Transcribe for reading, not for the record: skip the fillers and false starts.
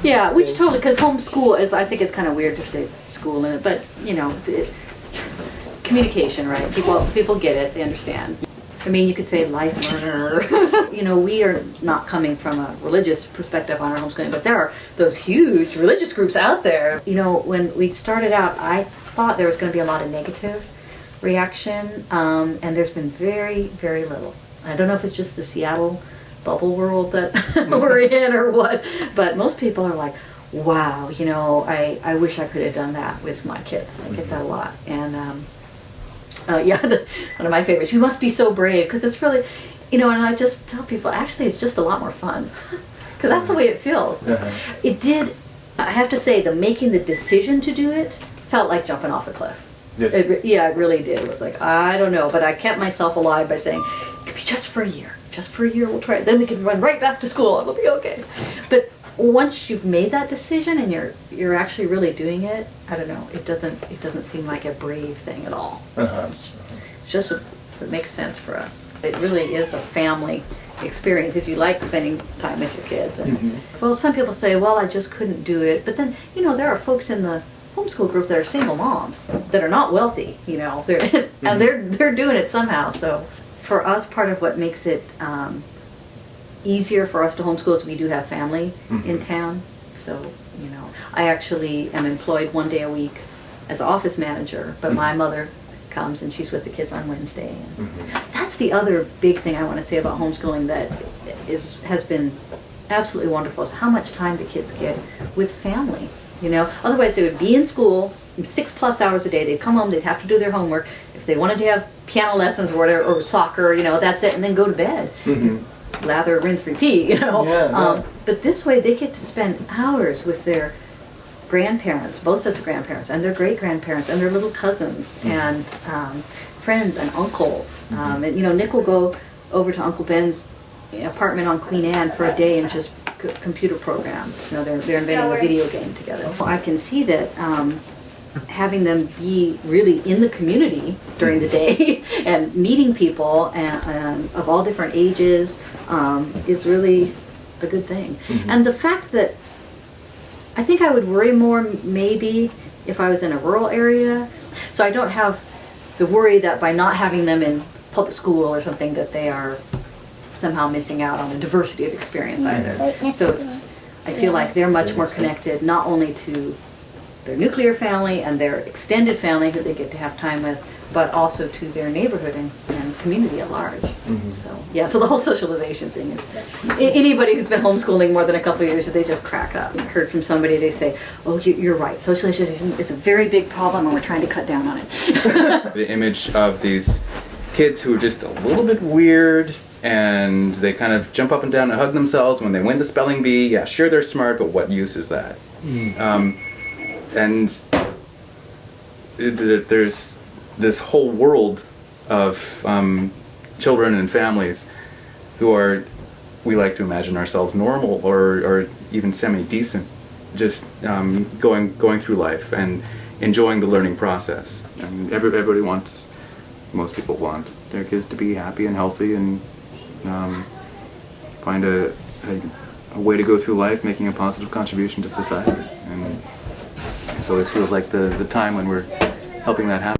Yeah, which totally, because homeschool is, I think it's kind of weird to say school in it, but, you know, communication, right? People get it, they understand. I mean, you could say life learner. You know, we are not coming from a religious perspective on our homeschooling, but there are those huge religious groups out there. You know, when we started out, I thought there was going to be a lot of negative reaction, and there's been very, very little. I don't know if it's just the Seattle bubble world that we're in or what, but most people are like, wow, you know, I wish I could have done that with my kids. I get that a lot. And yeah, one of my favorites, you must be so brave, because it's really, you know, and I just tell people, actually it's just a lot more fun, because that's the way it feels. It did, I have to say, making the decision to do it felt like jumping off a cliff. Yeah, it really did. It was like, I don't know, but I kept myself alive by saying, it could be just for a year. Just for a year, we'll try it. Then we can run right back to school. It'll be okay. But once you've made that decision and you're actually really doing it, I don't know. It doesn't seem like a brave thing at all. It's just what makes sense for us. It really is a family experience if you like spending time with your kids. And well, some people say, well, I just couldn't do it. But then, you know, there are folks in the homeschool group that are single moms that are not wealthy, you know, and they're doing it somehow. So for us, part of what makes it easier for us to homeschool is we do have family in town. So, you know, I actually am employed 1 day a week as an office manager, but my mother comes and she's with the kids on Wednesday. And that's the other big thing I want to say about homeschooling that has been absolutely wonderful, is how much time the kids get with family. You know, otherwise they would be in school 6+ hours a day. They'd come home, they'd have to do their homework. If they wanted to have piano lessons or whatever, or soccer, you know, that's it, and then go to bed. Lather, rinse, repeat, you know. But this way they get to spend hours with their grandparents, both sets of grandparents, and their great-grandparents, and their little cousins, and friends and uncles. And, you know, Nick will go over to Uncle Ben's apartment on Queen Anne for a day and just computer program. You know, they're inventing a video game together. I can see that having them be really in the community during the day and meeting people and of all different ages is really a good thing. And the fact that I think I would worry more maybe if I was in a rural area. So I don't have the worry that by not having them in public school or something that they are somehow missing out on the diversity of experience either. So I feel like they're much more connected not only to their nuclear family and their extended family who they get to have time with, but also to their neighborhood and community at large. So yeah, so the whole socialization thing is, anybody who's been homeschooling more than a couple of years, they just crack up. I heard from somebody, they say, oh, you're right, socialization is a very big problem and we're trying to cut down on it. The image of these kids who are just a little bit weird, and they kind of jump up and down and hug themselves when they win the spelling bee. Yeah, sure, they're smart, but what use is that? And there's this whole world of children and families who are, we like to imagine ourselves normal or even semi-decent, just going through life and enjoying the learning process. And everybody wants, most people want their kids to be happy and healthy and find a way to go through life making a positive contribution to society. And so this feels like the time when we're helping that happen.